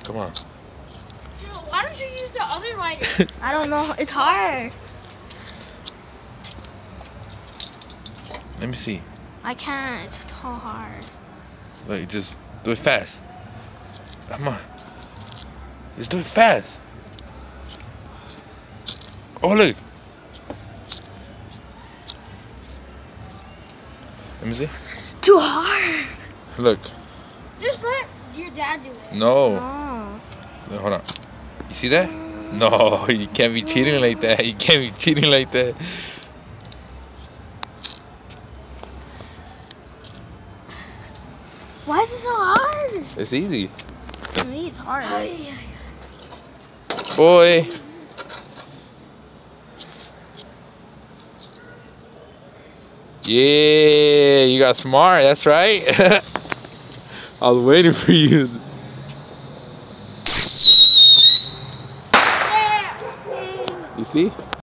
Come on. Why don't you use the other lighter? I don't know. It's hard. Let me see. I can't. It's so hard. Look, just do it fast. Come on. Just do it fast. Oh, look. Let me see. Too hard. Look. Just let your dad do it. No. Oh. Look, hold on. You see that? No, you can't be cheating like that. You can't be cheating like that. Why is it so hard? It's easy. To me, it's hard. Boy. Yeah, you got smart. That's right. I was waiting for you. You see?